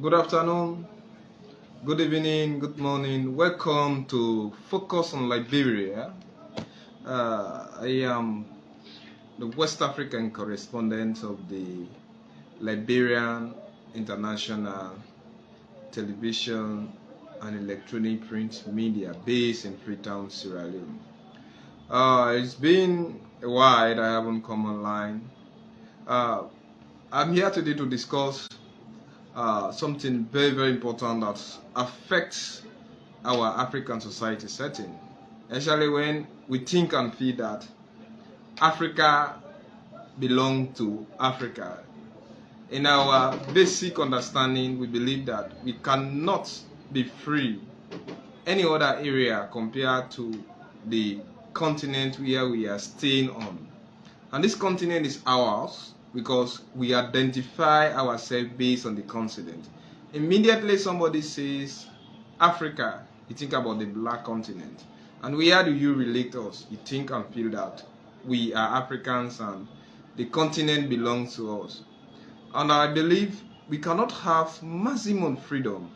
Good afternoon, good evening, good morning. Welcome to Focus on Liberia. I am the West African correspondent of the Liberian International Television and Electronic Print Media based in Freetown, Sierra Leone. It's been a while I haven't come online. I'm here today to discuss something very, very important that affects our African society setting, especially when we think and feel that Africa belongs to Africa. In our basic understanding, we believe that we cannot be free any other area compared to the continent where we are staying on. And this continent is ours because we identify ourselves based on the continent. Immediately somebody says Africa, you think about the black continent. And where do you relate us? You think and feel that we are Africans and the continent belongs to us. And I believe we cannot have maximum freedom,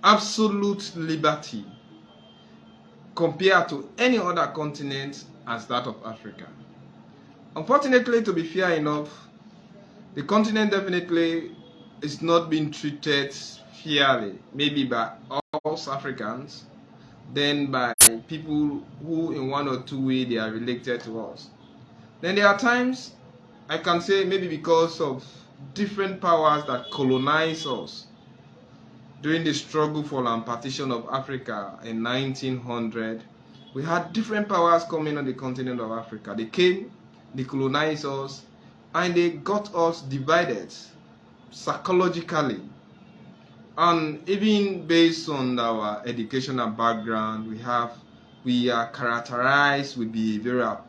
absolute liberty compared to any other continent as that of Africa. Unfortunately, to be fair enough, the continent definitely is not being treated fairly, maybe by us Africans, then by people who in one or two ways they are related to us. Then there are times I can say maybe because of different powers that colonize us during the struggle for land partition of Africa in 1900. We had different powers coming on the continent of Africa. They came, they colonized us, and they got us divided psychologically. And even based on our educational background, we are characterized with behavioral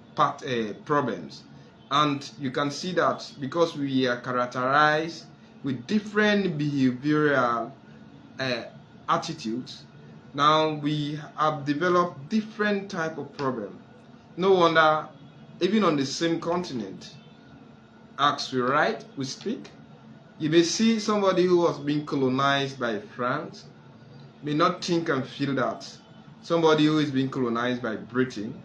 problems. And you can see that because we are characterized with different behavioral attitudes, now we have developed different type of problem. No wonder, even on the same continent, as we write, we speak, you may see somebody who was being colonized by France may not think and feel that somebody who is being colonized by Britain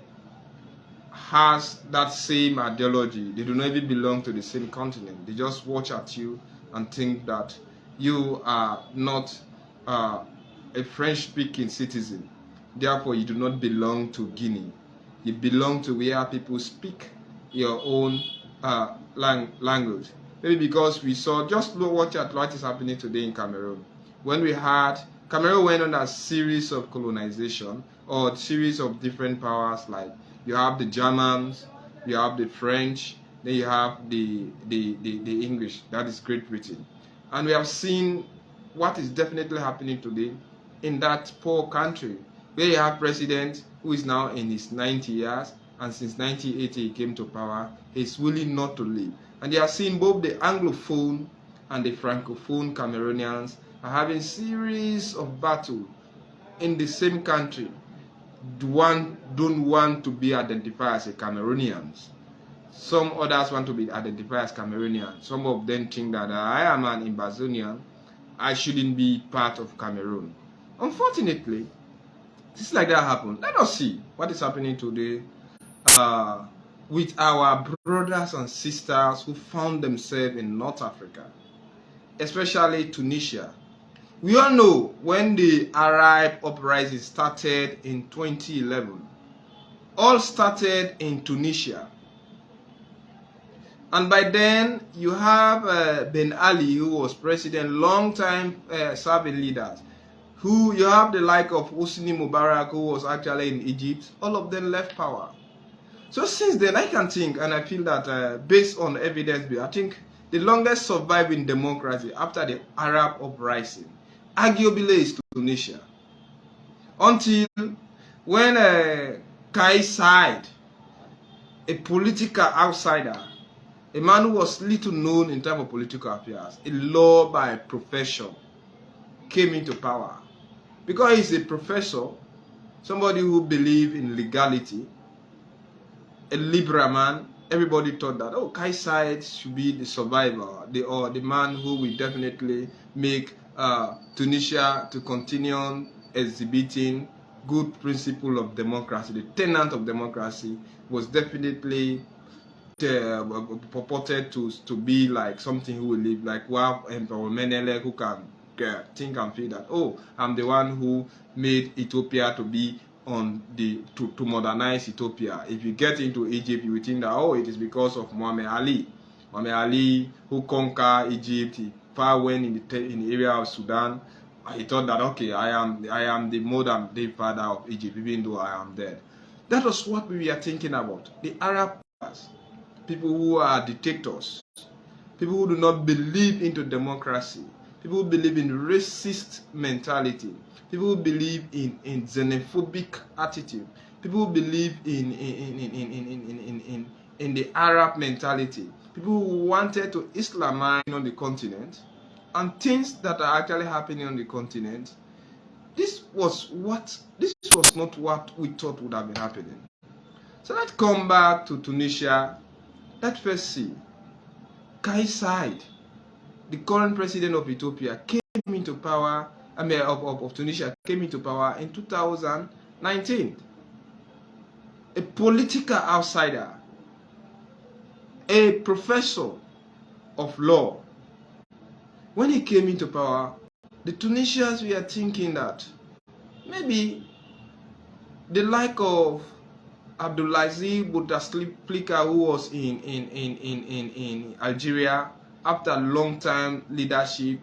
has that same ideology. They do not even belong to the same continent. They just watch at you and think that you are not a French-speaking citizen. Therefore, you do not belong to Guinea. You belong to where people speak your own language. Maybe because we saw, just watch at what is happening today in Cameroon. When we had, Cameroon went on a series of colonization or a series of different powers, like you have the Germans, you have the French, then you have the English, that is Great Britain. And we have seen what is definitely happening today in that poor country, where you have president who is now in his 90 years, and since 1980 he came to power, he's willing not to leave. And they are seeing both the Anglophone and the Francophone Cameroonians are having series of battles in the same country. One don't want to be identified as a Cameroonians. Some others want to be identified as Cameroonians. Some of them think that I am an Ambazonian, I shouldn't be part of Cameroon. Unfortunately, things like that happen. Let us see what is happening today with our brothers and sisters who found themselves in North Africa, especially Tunisia. We all know when the Arab uprising started in 2011, all started in Tunisia. And by then, you have Ben Ali, who was president, long-time serving leaders. Who you have the like of Hosni Mubarak, who was actually in Egypt. All of them left power. So since then, I can think, and I feel that based on evidence, I think the longest surviving democracy after the Arab uprising, arguably, is Tunisia. Until when Kais Saied, a political outsider, a man who was little known in terms of political affairs, a law by profession, came into power. Because he's a professor, somebody who believes in legality, a liberal man, everybody thought that, oh, Kais Saied should be the survivor, or the man who will definitely make Tunisia to continue exhibiting good principle of democracy. The tenant of democracy was definitely purported to be like something who will live like Emperor Menelek, who can think and feel that, oh, I'm the one who made Ethiopia to be on the to modernize Ethiopia. If you get into Egypt, you will think that, oh, it is because of Muhammad Ali who conquered Egypt. He far went in the area of Sudan. He thought that, okay, I am the modern day father of Egypt, even though I am dead. That was what we were thinking about. The Arab people who are dictators, people who do not believe into democracy, people who believe in racist mentality, people who believe in xenophobic attitude, people who believe in the Arab mentality, people who wanted to Islamize on the continent, and things that are actually happening on the continent. This was not what we thought would have been happening. So let's come back to Tunisia. Let's first see. Kais Saied, the current president of Ethiopia, came into power, of Tunisia, came into power in 2019. A political outsider, a professor of law. When he came into power, the Tunisians were thinking that maybe the like of Abdulaziz Bouteflika, who was in Algeria after a long time leadership,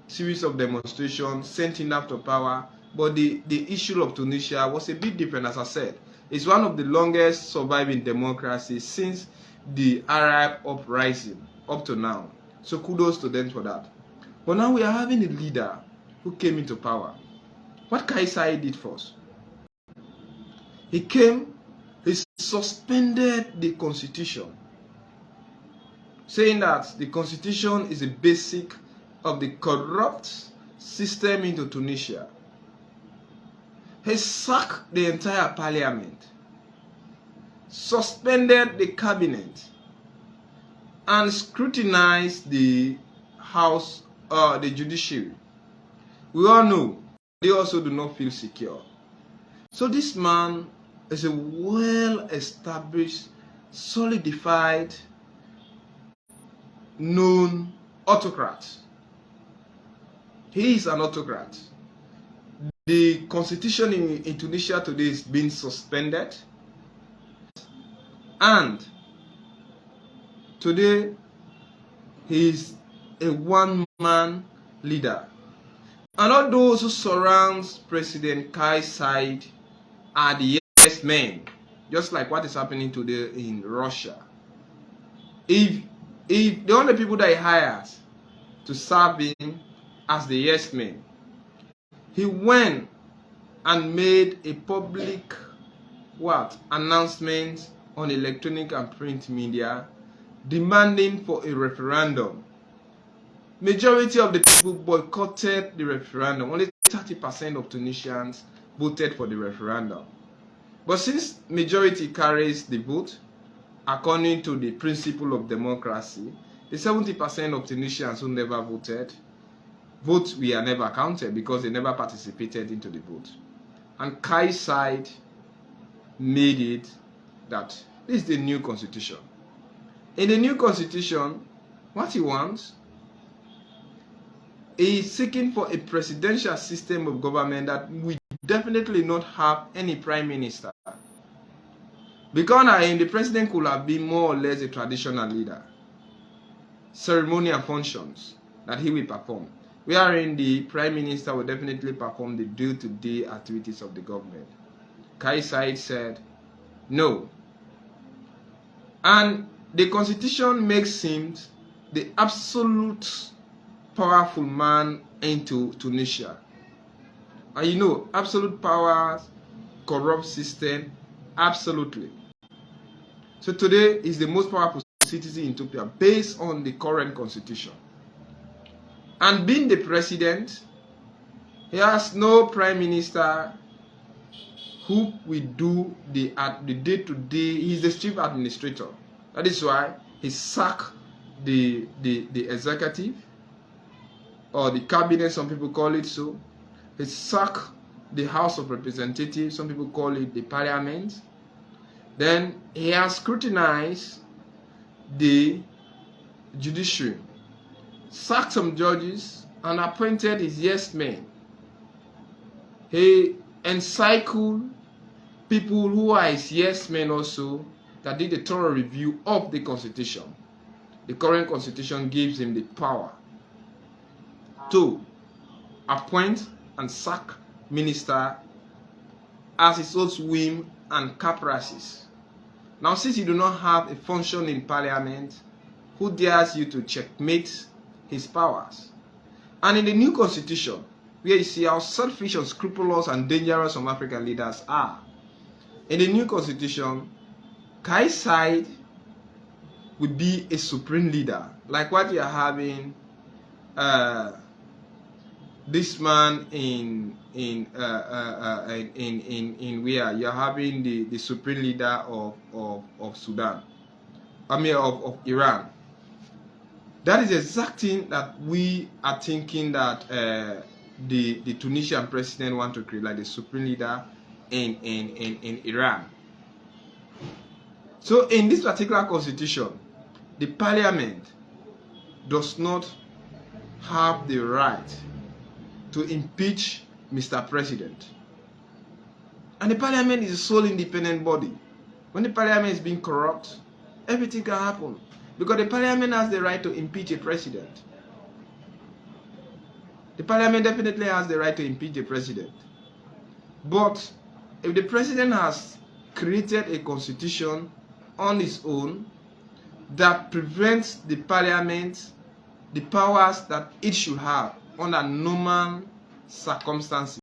series of demonstrations, sent him after power. But the issue of Tunisia was a bit different, as I said. It's one of the longest surviving democracies since the Arab uprising up to now. So kudos to them for that. But now we are having a leader who came into power. What Kais Saied did first? He suspended the constitution, saying that the constitution is a basic of the corrupt system into Tunisia. He sacked the entire parliament, suspended the cabinet, and scrutinized the house, the judiciary. We all know they also do not feel secure. So this man is a well-established, solidified, known autocrat. He is an autocrat. The constitution in Tunisia today is being suspended, and today he is a one-man leader. And all those who surround President Kais Saied are the yes men, just like what is happening today in Russia. If the only people that he hires to serve him as the yes men, he went and made a public announcement on electronic and print media demanding for a referendum. Majority of the people boycotted the referendum. Only 30% of Tunisians voted for the referendum. But since majority carries the vote, according to the principle of democracy, the 70% of Tunisians who never voted, votes were never counted because they never participated into the vote. And Kais Saied made it that this is the new constitution. In the new constitution, what he wants, he is seeking for a presidential system of government that will definitely not have any prime minister. Because the president could have been more or less a traditional leader. Ceremonial functions that he will perform. Wherein the prime minister will definitely perform the day-to-day activities of the government. Kais Saied said, no. And the constitution makes him the absolute powerful man into Tunisia. And you know, absolute power, corrupt system, absolutely. So today is the most powerful citizen in Ethiopia based on the current constitution. And being the president, he has no prime minister who will do the day-to-day. He's the chief administrator. That is why he sacked the executive or the cabinet, some people call it so. He sacked the House of Representatives, some people call it the Parliament. Then he has scrutinized the judiciary, sacked some judges, and appointed his yes men. He encircled people who are his yes men also, that did a thorough review of the constitution. The current constitution gives him the power to appoint and sack minister as his own whim and caprices. Now, since you do not have a function in parliament, who dares you to checkmate his powers? And in the new constitution, where you see how selfish, unscrupulous, and dangerous some African leaders are, in the new constitution, Kai's side would be a supreme leader, like what you are having this man in where you are having the supreme leader of Sudan, I mean of Iran. That is the exact thing that we are thinking that the Tunisian president want to create, like the supreme leader in Iran. So in this particular constitution, the parliament does not have the right to impeach Mr. President. And the parliament is a sole independent body. When the parliament is being corrupt, everything can happen. Because the parliament has the right to impeach a president. The parliament definitely has the right to impeach the president. But if the president has created a constitution on his own that prevents the parliament the powers that it should have under normal circumstances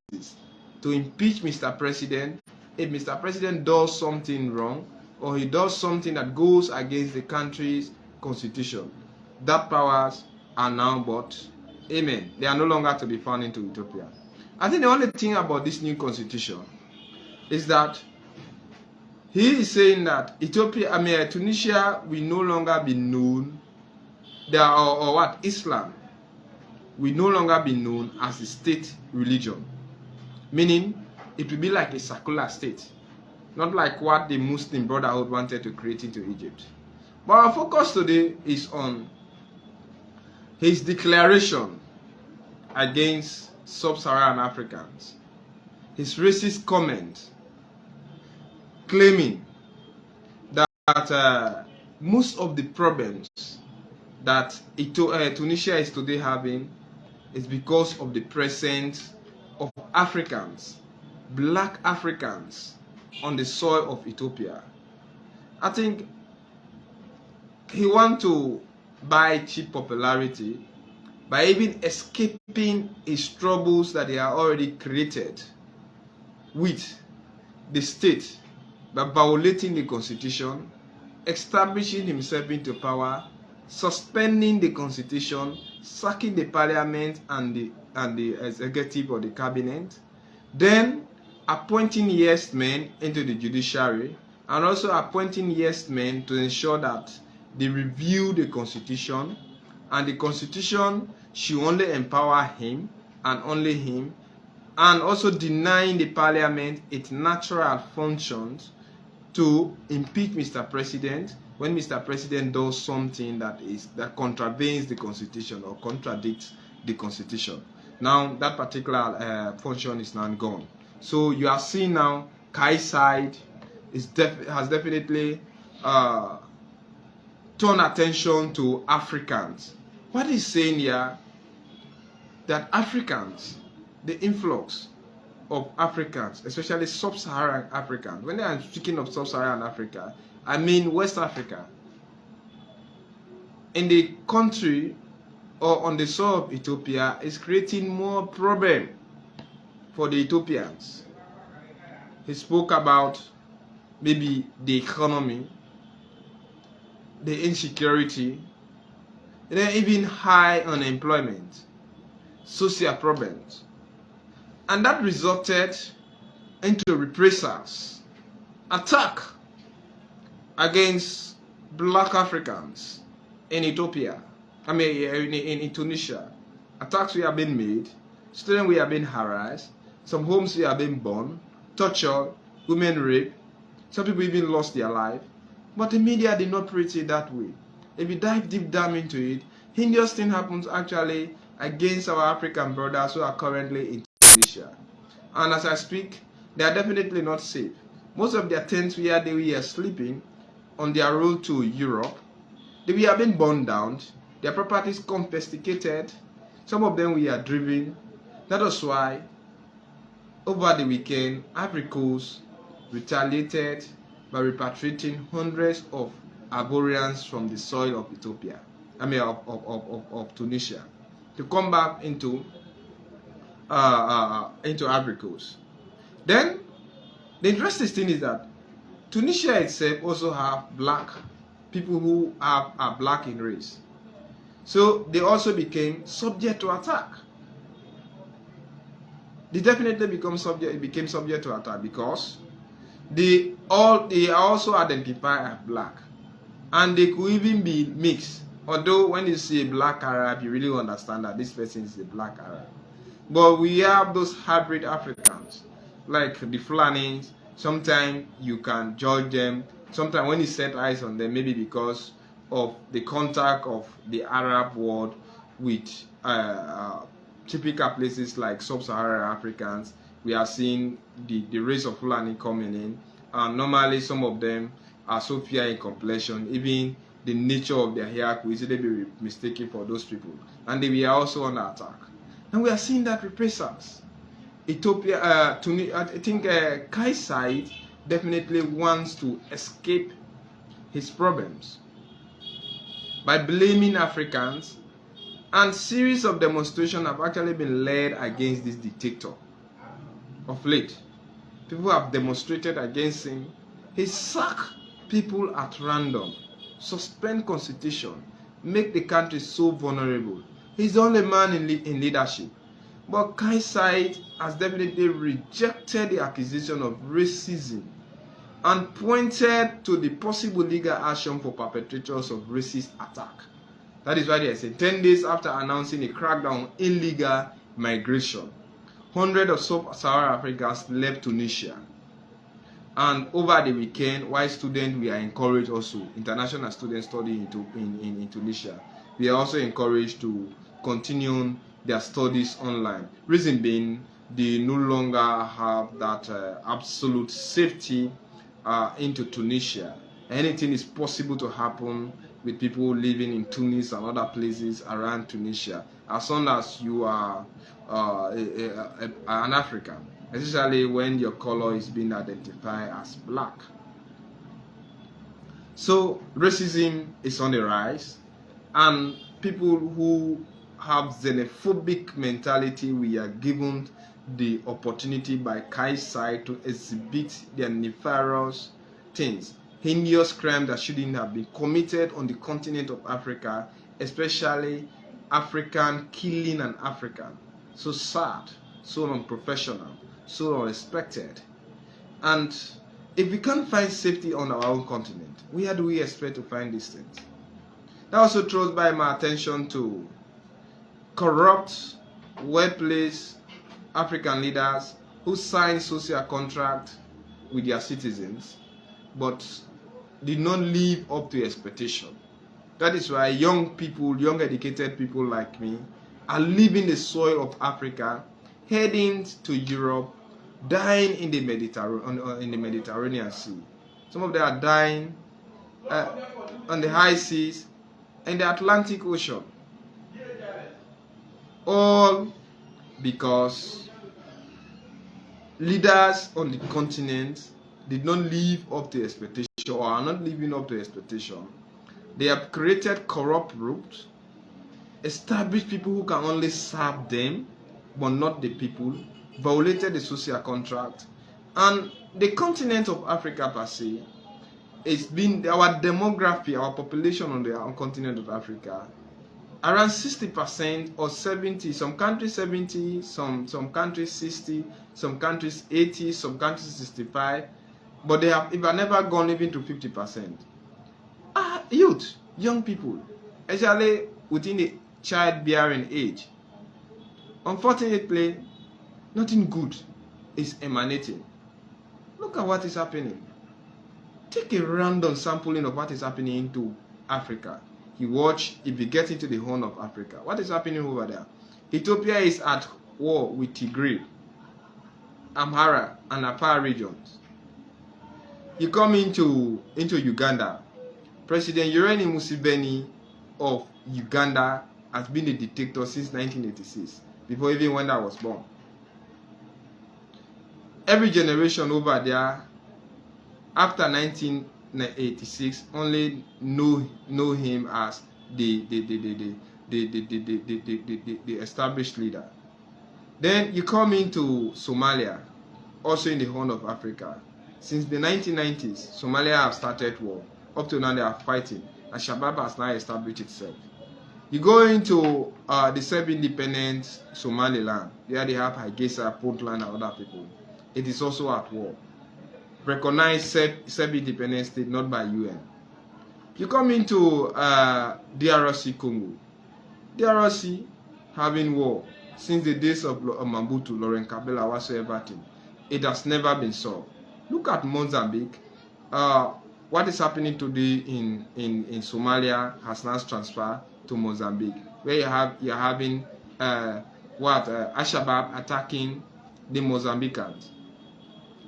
to impeach Mr. President, if Mr. President does something wrong or he does something that goes against the country's constitution, that powers are now but, amen, they are no longer to be found into Ethiopia. I think the only thing about this new constitution is that he is saying that Tunisia will no longer be known, or what, Islam will no longer be known as a state religion. Meaning, it will be like a secular state. Not like what the Muslim Brotherhood wanted to create into Egypt. But our focus today is on his declaration against sub-Saharan Africans. His racist comment claiming that most of the problems that Tunisia is today having is because of the presence of Africans, black Africans, on the soil of Ethiopia. I think he wants to buy cheap popularity by even escaping his troubles that they are already created with the state by violating the constitution, establishing himself into power, suspending the constitution, sacking the parliament and the executive or the cabinet, then appointing yes men into the judiciary, and also appointing yes men to ensure that they review the constitution, and the constitution should only empower him and only him, and also denying the parliament its natural functions to impeach Mr. President when Mr. President does something that contravenes the constitution or contradicts the constitution. Now that particular function is now gone. So you are seeing now Kai's side has definitely turned attention to Africans. What he's saying here, that Africans, the influx of Africans, especially sub-Saharan Africans, when I'm speaking of sub-Saharan Africa, I mean West Africa, in the country or on the soil of Ethiopia is creating more problem for the Ethiopians. He spoke about maybe the economy, the insecurity, and then even high unemployment, social problems. And that resulted into reprisals, attack against black Africans in Ethiopia, in Tunisia. Attacks we have been made, students we have been harassed, some homes we have been burned, tortured, women raped, some people even lost their life. But the media did not treat it that way. If you dive deep down into it, heinous thing happens actually against our African brothers who are currently in Tunisia. And as I speak, they are definitely not safe. Most of their tents where they were sleeping on their road to Europe, they were being burned down, their properties confiscated, some of them were driven. That was why over the weekend, Ivory Coast retaliated by repatriating hundreds of Ivorians from the soil of Ethiopia, of Tunisia, to come back into Ivory Coast. Then, the interesting thing is that Tunisia itself also have black people who are black in race. So they also became subject to attack. They definitely became subject to attack because they also identify as black, and they could even be mixed. Although when you see a black Arab, you really understand that this person is a black Arab. But we have those hybrid Africans, like the Fulanis. Sometimes you can judge them. Sometimes when you set eyes on them, maybe because of the contact of the Arab world with typical places like sub-Saharan Africans, we are seeing the race of Fulani coming in. And normally some of them are so fair in complexion, even the nature of their hair could easily be mistaken for those people. And they were also under attack. And we are seeing that reprisals. Ethiopia, I think Kai Said definitely wants to escape his problems by blaming Africans, and series of demonstrations have actually been led against this dictator of late. People have demonstrated against him. He sack people at random, suspend constitution, make the country so vulnerable. He's the only man in leadership. But Kai Said has definitely rejected the accusation of racism and pointed to the possible legal action for perpetrators of racist attack. That is why they say 10 days after announcing a crackdown on illegal migration, hundreds of sub-Saharan Africans left Tunisia. And over the weekend, while students were encouraged also, international students studying in Tunisia, we are also encouraged to continue their studies online. Reason being, they no longer have that absolute safety into Tunisia. Anything is possible to happen with people living in Tunis and other places around Tunisia, as long as you are an African, especially when your color is being identified as black. So racism is on the rise, and people who have xenophobic mentality, we are given the opportunity by Kai Said to exhibit their nefarious things, heinous crimes that shouldn't have been committed on the continent of Africa, especially African killing an African. So sad, so unprofessional, so unrespected. And if we can't find safety on our own continent, where do we expect to find these things? That also draws by my attention to corrupt workplace African leaders who sign social contract with their citizens but did not live up to expectation. That is why young people, young educated people like me, are leaving the soil of Africa, heading to Europe, dying in the Mediterranean Sea. Some of them are dying on the high seas and the Atlantic Ocean. All because leaders on the continent did not live up to expectation or are not living up to expectation. They have created corrupt groups, established people who can only serve them but not the people, violated the social contract, and the continent of Africa per se, it's been our demography, our population on the continent of Africa, around 60% or 70, some countries 70, some countries 60, some countries 80, some countries 65, but they have never gone even to 50%. youth, young people, especially within the childbearing age. Unfortunately, nothing good is emanating. Look at what is happening. Take a random sampling of what is happening into Africa. You watch, if you get into the Horn of Africa, what is happening over there? Ethiopia is at war with Tigray, Amhara, and Afar regions. You come into Uganda. President Yoweri Museveni of Uganda has been a dictator since 1986, before even when I was born. Every generation over there after 1986 only know him as the established leader. Then you come into Somalia, also in the Horn of Africa. Since the 1990s, Somalia have started war. Up to now they are fighting, and Shabab has now established itself. You go into the self-independent Somaliland, where they have Hargeisa, Puntland, and other people. It is also at war. Recognized self-independent state, not by UN. You come into DRC Congo. DRC having war since the days of Mobutu, Laurent Kabila, whatsoever thing. It has never been solved. Look at Mozambique. What is happening today in Somalia has now transferred to Mozambique, where you're having Al-Shabaab attacking the Mozambicans.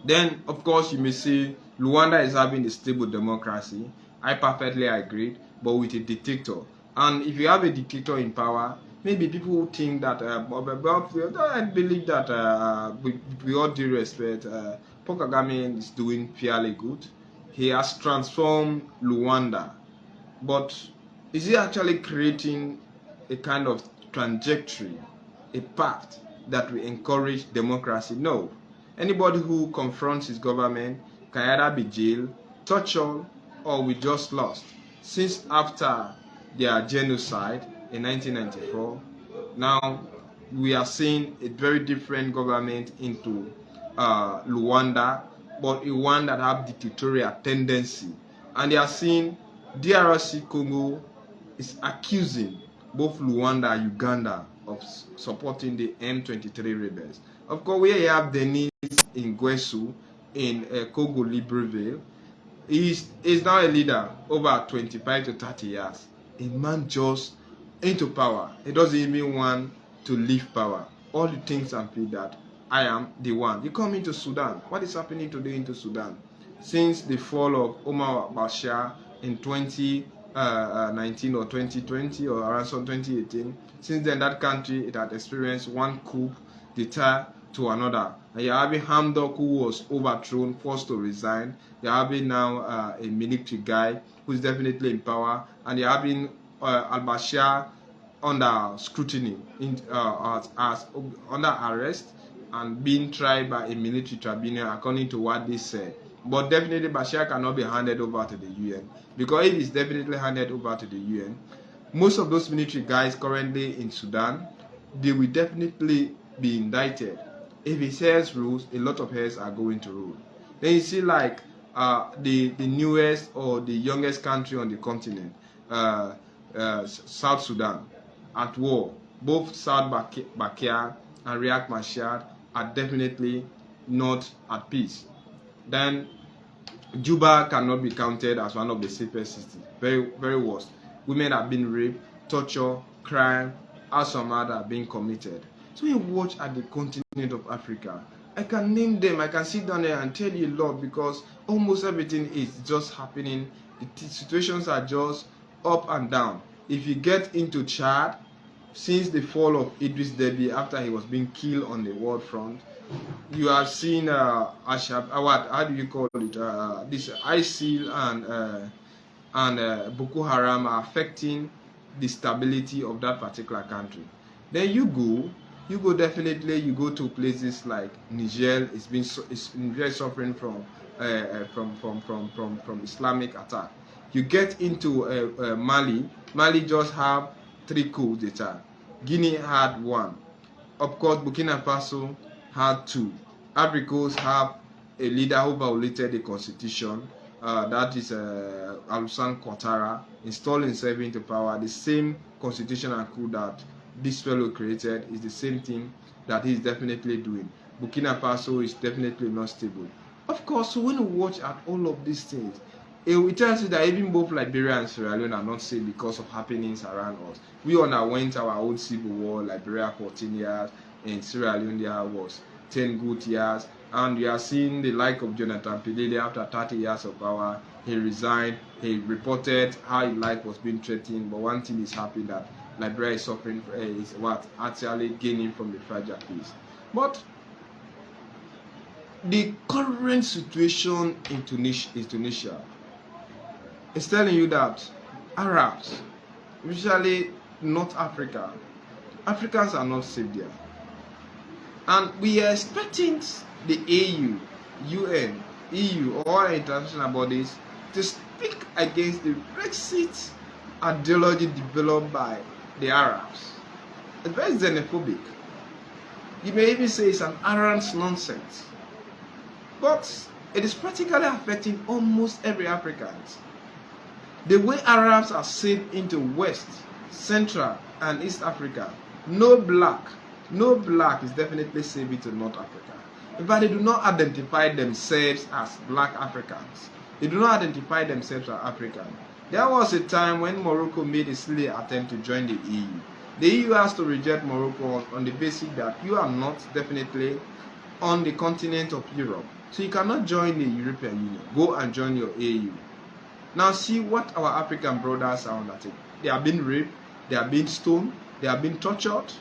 Then, of course, you may say Rwanda is having a stable democracy. I perfectly agree, but with a dictator. And if you have a dictator in power, maybe people think that, I believe that with all due respect, Paul Kagame is doing fairly good. He has transformed Rwanda. But is he actually creating a kind of trajectory, a path that will encourage democracy? No. Anybody who confronts his government can either be jailed, tortured, or we just lost. Since after their genocide in 1994, now we are seeing a very different government into Rwanda, but a one that have dictatorial tendency. And they are seeing DRC Congo is accusing both Rwanda and Uganda of supporting the M23 rebels. Of course, we have Denis in Gwesu in Congo Libreville. He is now a leader over 25 to 30 years. A man just into power. He doesn't even want to leave power. All he thinks and feels that I am the one. You come into Sudan. What is happening today into Sudan? Since the fall of Omar al-Bashir in 2019 or 2020 or around 2018, since then that country it had experienced one coup d'etat to another. And you're having Hamdok, who was overthrown, forced to resign. You're having now a military guy who's definitely in power, and you're having al-Bashir under scrutiny, as under arrest and being tried by a military tribunal according to what they said. But definitely Bashir cannot be handed over to the UN, because if it's definitely handed over to the UN, most of those military guys currently in Sudan, they will definitely be indicted. If he says rules, a lot of heads are going to rule. Then you see like the newest or the youngest country on the continent, South Sudan, at war. Both South Bakir and Riek Machar are definitely not at peace. Then Juba cannot be counted as one of the safest cities. Very, very worst. Women have been raped, torture, crime, and some other are being committed. So you watch at the continent of Africa, I can name them, I can sit down there and tell you a lot, because almost everything is just happening. The situations are just up and down. If you get into Chad, since the fall of Idris Deby after he was being killed on the world front, you have seen how do you call it? This ISIL and Boko Haram are affecting the stability of that particular country. Then you go definitely. You go to places like Niger. It's been very suffering from Islamic attack. You get into Mali. Mali just have 3 coups d'etat. Guinea had 1. Of course, Burkina Faso had 2. Ivory Coast have a leader who violated the constitution. that is Alassane Ouattara, installed himself into power. The same constitutional coup that this fellow created is the same thing that he's definitely doing. Burkina Faso is definitely not stable. Of course, so when you watch at all of these things, it tells you that even both Liberia and Sierra Leone are not safe because of happenings around us. We underwent our own civil war, Liberia 14 years, and Sierra Leone there was 10 good years. And we are seeing the like of Jonathan Pilele after 30 years of power. He resigned, he reported how his life was being threatened, but one thing is happening, that Liberia is suffering, is what actually gaining from the fragile peace. But the current situation in Tunisia is telling you that Arabs, especially North Africa, Africans are not safe there. And we are expecting the AU, UN, EU, or other international bodies to speak against the Brexit ideology developed by the Arabs. It's very xenophobic. You may even say it's an arrant nonsense. But it is practically affecting almost every African. The way Arabs are saved into West, Central, and East Africa, no black is definitely saved into North Africa. But they do not identify themselves as black Africans. They do not identify themselves as African. There was a time when Morocco made a silly attempt to join the EU. The EU has to reject Morocco on the basis that you are not definitely on the continent of Europe. So you cannot join the European Union. Go and join your AU. Now see what our African brothers are undertaking. They are being raped, they are being stoned, they are being tortured,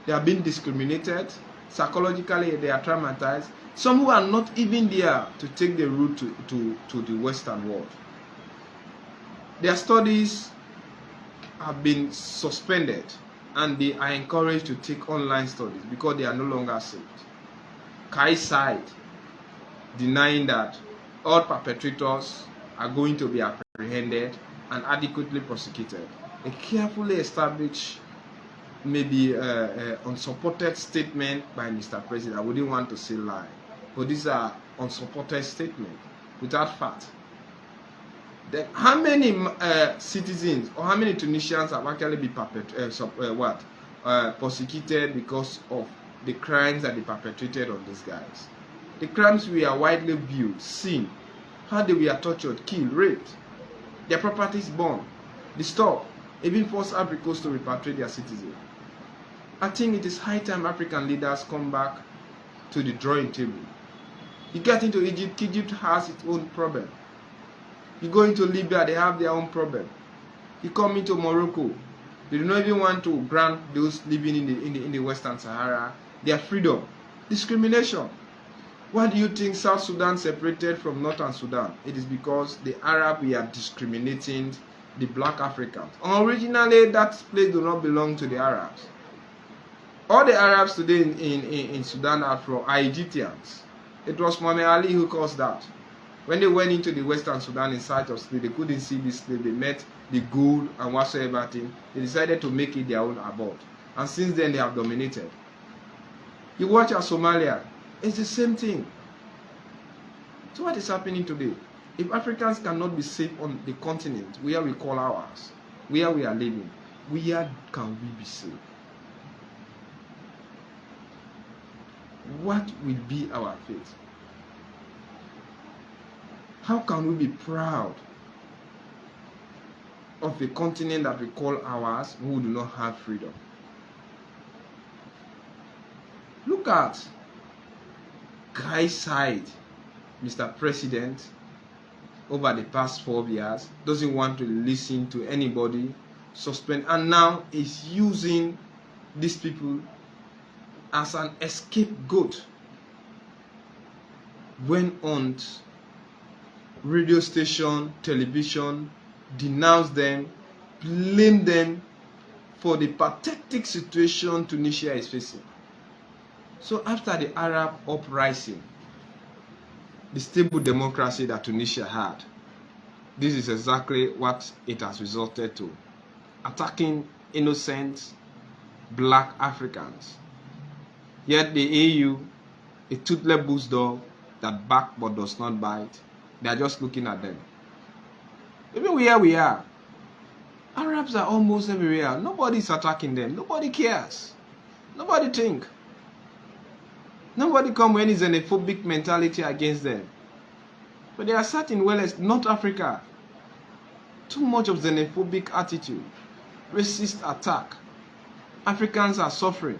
they are being discriminated. Psychologically, they are traumatized. Some who are not even there to take the route to the Western world. Their studies have been suspended and they are encouraged to take online studies because they are no longer saved. Kai's side denying that all perpetrators are going to be apprehended and adequately prosecuted. A carefully established, maybe unsupported statement by Mr. President. I wouldn't want to say lie, but these are unsupported statements without fact. Then how many citizens or how many Tunisians have actually been prosecuted because of the crimes that they perpetrated on these guys? The crimes we are widely viewed, seen, how they were tortured, killed, raped, their properties burned, disturbed, even forced Africans to repatriate their citizens. I think it is high time African leaders come back to the drawing table. You get into Egypt, Egypt has its own problem. You go into Libya, they have their own problem. You come into Morocco, they do not even want to grant those living in the Western Sahara their freedom. Discrimination. Why do you think South Sudan separated from Northern Sudan? It is because the Arab we are discriminating the black Africans. Originally, that place do not belong to the Arabs. All the Arabs today in Sudan are Egyptians. It was Muhammad Ali who caused that. When they went into the Western Sudan in search of slave, they couldn't see this slave. They met the gold and whatsoever thing. They decided to make it their own abode. And since then, they have dominated. You watch at Somalia, it's the same thing. So what is happening today? If Africans cannot be safe on the continent where we call ours, where we are living, where can we be safe? What will be our fate? How can we be proud of a continent that we call ours who do not have freedom? Look at Kai's side, Mr. President, over the past 4 years, doesn't want to listen to anybody, suspend, and now is using these people as an scapegoat. Went on radio station, television, denounced them, blamed them for the pathetic situation Tunisia is facing. So after the Arab uprising, the stable democracy that Tunisia had, this is exactly what it has resulted to. Attacking innocent black Africans. Yet the AU, a toothless bulldog that barks but does not bite, They are just looking at them. Even where we are, Arabs are almost everywhere. Nobody's attacking them. Nobody cares. Nobody think. Nobody come when it's a xenophobic mentality against them. But they are sat in Wales, North Africa. Too much of xenophobic attitude. Racist attack. Africans are suffering.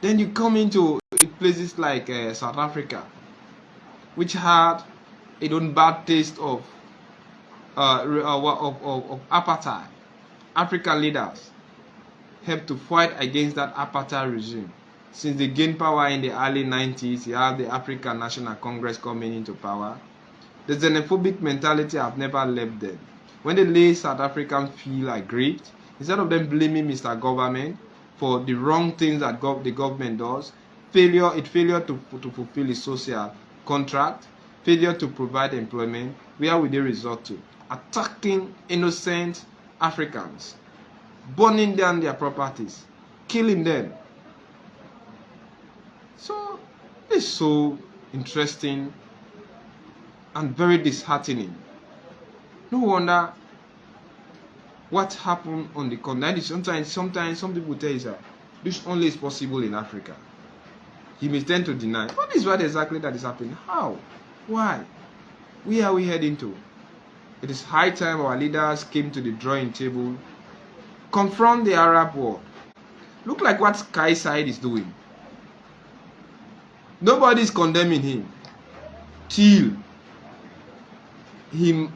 Then you come into places like South Africa, which had a own bad taste of apartheid. African leaders helped to fight against that apartheid regime. Since they gained power in the early 90s, you have the African National Congress coming into power. The xenophobic mentality have never left them. When the lay South Africans feel aggrieved, instead of them blaming Mr. Government for the wrong things that the government does, failure to fulfill its social contract, failure to provide employment, where will they resort to? Attacking innocent Africans, burning down their properties, killing them. So it's so interesting and very disheartening. No wonder what happened on the continent. Sometimes some people tell you that this only is possible in Africa. You may tend to deny. What is what exactly that is happening? How? Why? Where are we heading to? It is high time our leaders came to the drawing table, confront the Arab world. Look like what Sky Side is doing. Nobody is condemning him till he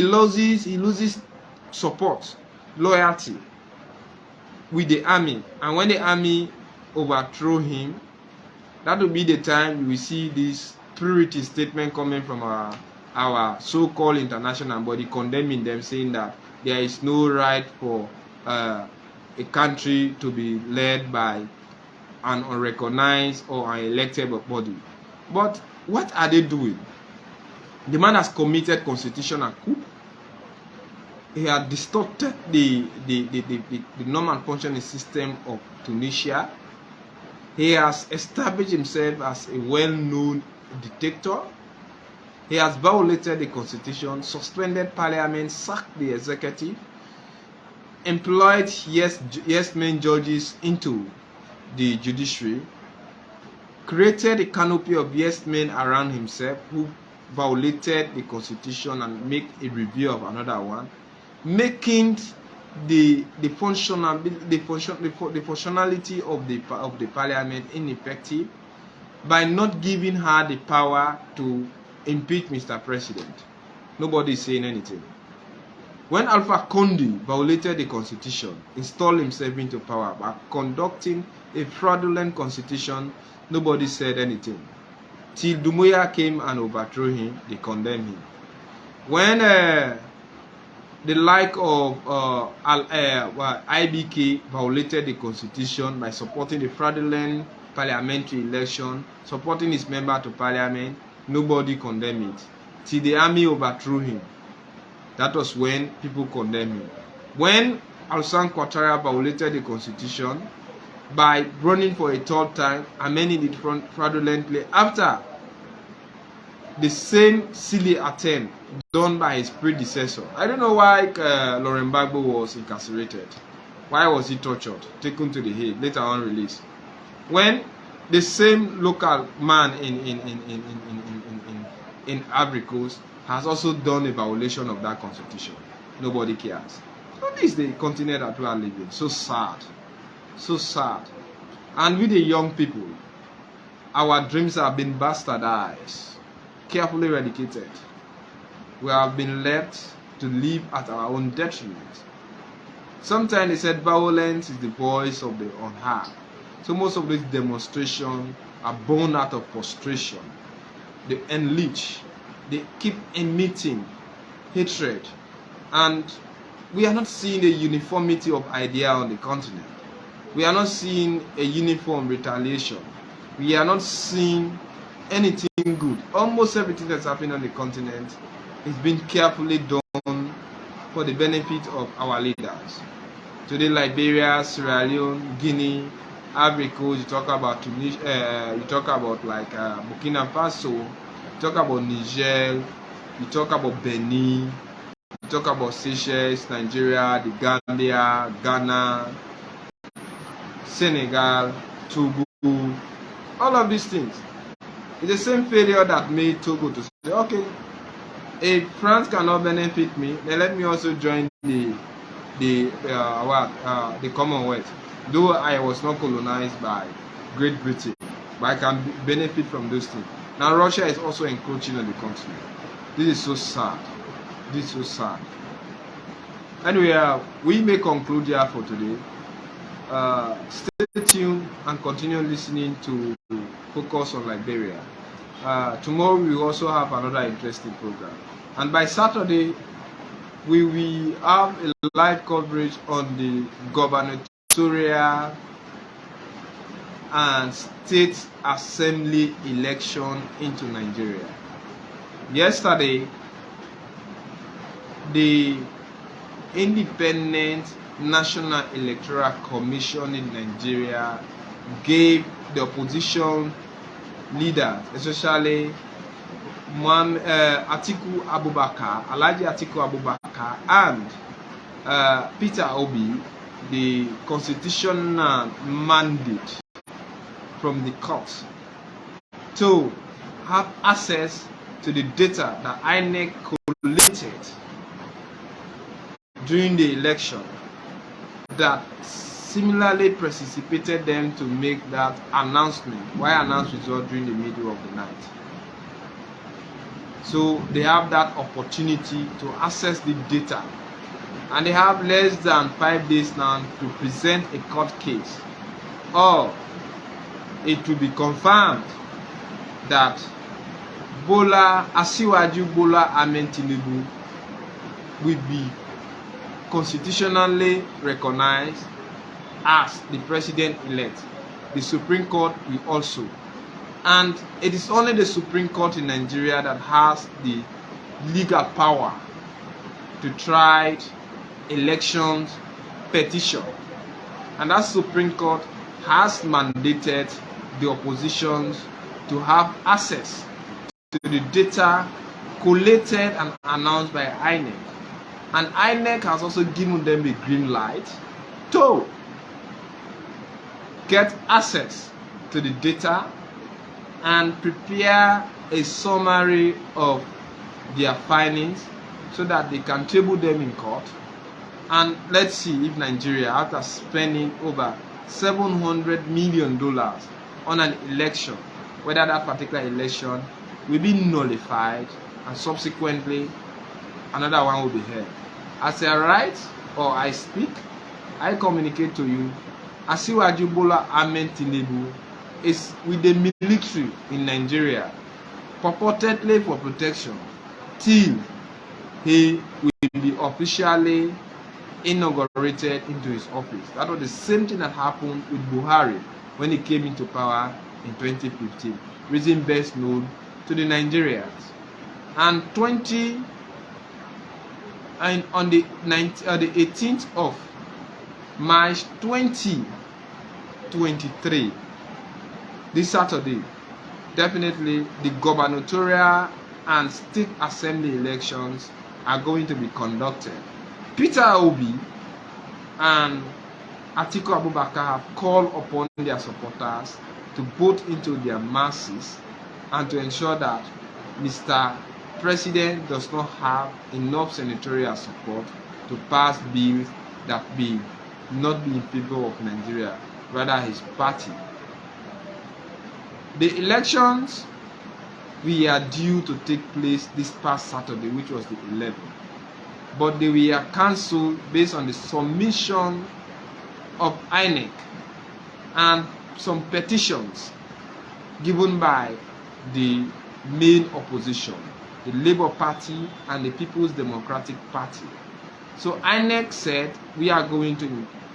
loses support, loyalty with the army, and when the army overthrow him, that will be the time we will see this purity statement coming from our so-called international body condemning them, saying that there is no right for a country to be led by an unrecognized or an elected body. But what are they doing? The man has committed constitutional coup. He had distorted the normal functioning system of Tunisia. He has established himself as a well-known dictator. He has violated the constitution, suspended parliament, sacked the executive, employed yes-men judges into the judiciary, created a canopy of yes-men around himself who violated the constitution and make a review of another one, making the functionality of the parliament ineffective by not giving her the power to impeach Mr. President. Nobody is saying anything. When Alpha Conde violated the constitution, installed himself into power by conducting a fraudulent constitution, nobody said anything. Till Doumbouya came and overthrew him, they condemned him. When the like of IBK violated the constitution by supporting the fraudulent parliamentary election, supporting his member to parliament, nobody condemned it. Till the army overthrew him, that was when people condemned him. When Alassane Ouattara violated the constitution by running for a third time, amending it fraudulently after the same silly attempt done by his predecessor. I don't know why Laurent Gbagbo was incarcerated. Why was he tortured, taken to the Hague, later on released? When the same local man in Ivory Coast has also done a violation of that constitution. Nobody cares. So this is the continent that we are living. So sad. So sad. And with the young people, our dreams have been bastardized, carefully eradicated. We have been left to live at our own detriment. Sometimes they said violence is the voice of the unheard. So most of these demonstrations are born out of frustration. They unleash. They keep emitting hatred. And we are not seeing a uniformity of idea on the continent. We are not seeing a uniform retaliation. We are not seeing anything good. Almost everything that's happening on the continent is being carefully done for the benefit of our leaders. Today, Liberia, Sierra Leone, Guinea, Ivory Coast, you talk about Tunisia, you talk about like Burkina Faso, You talk about Niger, you talk about Benin, you talk about Seychelles, Nigeria, the Gambia, Ghana, Senegal, Togo, all of these things. It's the same failure that made Togo to say, okay, if France cannot benefit me, then let me also join the Commonwealth. Though I was not colonized by Great Britain, but I can benefit from those things. Now Russia is also encroaching on the continent. This is so sad. This is so sad. Anyway, we may conclude here for today. Stay tuned and continue listening to Focus on Liberia. Tomorrow we will also have another interesting program, and by Saturday we will have a live coverage on the gubernatorial and state assembly election into Nigeria. Yesterday, the Independent National Electoral Commission in Nigeria gave the opposition leaders, especially Atiku Abubakar, Alhaji Atiku Abubakar, and Peter Obi, the constitutional mandate from the court to have access to the data that INEC collated during the election that similarly precipitated them to make that announcement. Why announce results during the middle of the night? So they have that opportunity to access the data, and they have less than 5 days now to present a court case, or it will be confirmed that Asiwaju Bola Ahmed Tinubu will be constitutionally recognized as the president-elect. The Supreme Court will also. And it is only the Supreme Court in Nigeria that has the legal power to try elections petition. And that Supreme Court has mandated the oppositions to have access to the data collated and announced by INEC. And INEC has also given them a green light to get access to the data and prepare a summary of their findings so that they can table them in court. And let's see if Nigeria, after spending over $700 million on an election, whether that particular election will be nullified and subsequently another one will be held. As I write or I speak, I communicate to you, Asiwaju Bola Ahmed Tinubu is with the military in Nigeria, purportedly for protection, till he will be officially inaugurated into his office. That was the same thing that happened with Buhari when he came into power in 2015, reason best known to the Nigerians. And on the 18th of March 2023, this Saturday, definitely the gubernatorial and state assembly elections are going to be conducted. Peter Obi and Atiku Abubakar have called upon their supporters to vote into their masses and to ensure that Mr. President does not have enough senatorial support to pass bills that will not be in favor of Nigeria, rather his party. The elections were due to take place this past Saturday, which was the 11th, but they were cancelled based on the submission of INEC and some petitions given by the main opposition, the Labour Party and the People's Democratic Party. So INEC said we are going to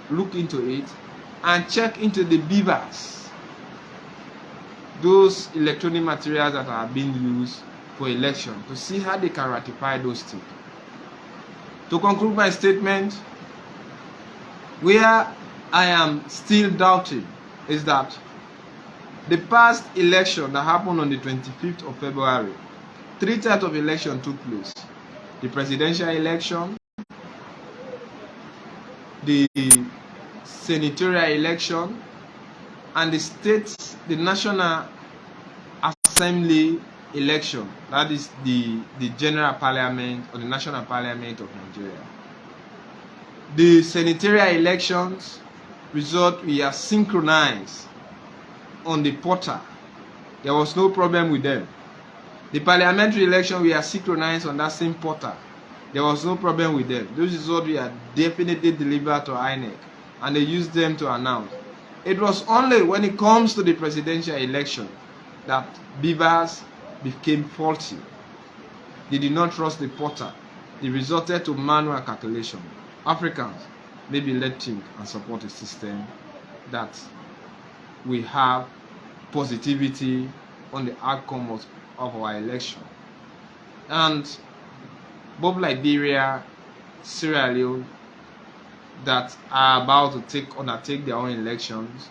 look into it and check into the beavers, those electronic materials that are being used for election, to see how they can ratify those things. To conclude my statement, where I am still doubting is that The past election that happened on the 25th of February, 3 types of election took place. The presidential election, the senatorial election, and the National Assembly election, that is the General Parliament or the National Parliament of Nigeria. The senatorial elections result we are synchronized on the portal. There was no problem with them. The parliamentary election we are synchronized on that same portal. There was no problem with them. Those results we are definitely delivered to INEC, and they used them to announce. It was only when it comes to the presidential election that beavers became faulty. They did not trust the portal. It resulted to manual calculation. Africans, maybe let's think and support a system that we have positivity on the outcome of our election. And both Liberia, Sierra Leone, that are about to undertake their own elections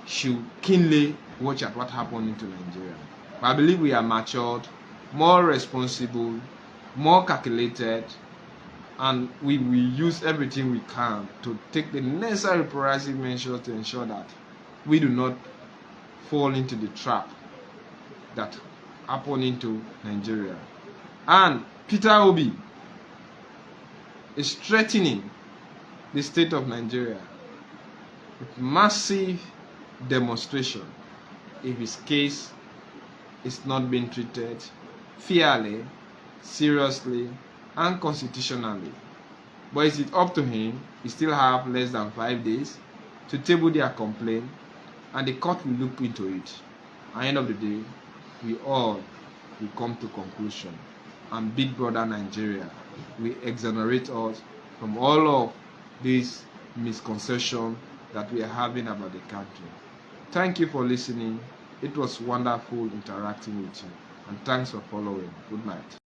should keenly watch at what happened into Nigeria. I believe we are matured, more responsible, more calculated, and we will use everything we can to take the necessary proactive measures to ensure that we do not fall into the trap that happened into Nigeria. And Peter Obi is threatening the state of Nigeria with massive demonstration if his case is not being treated fairly, seriously, and constitutionally. But is it up to him? He still have less than 5 days to table their complaint, and the court will look into it. At the end of the day, we all will come to conclusion, and Big Brother Nigeria will exonerate us from all of this misconception that we are having about the country. Thank you for listening. It was wonderful interacting with you, and thanks for following. Good night.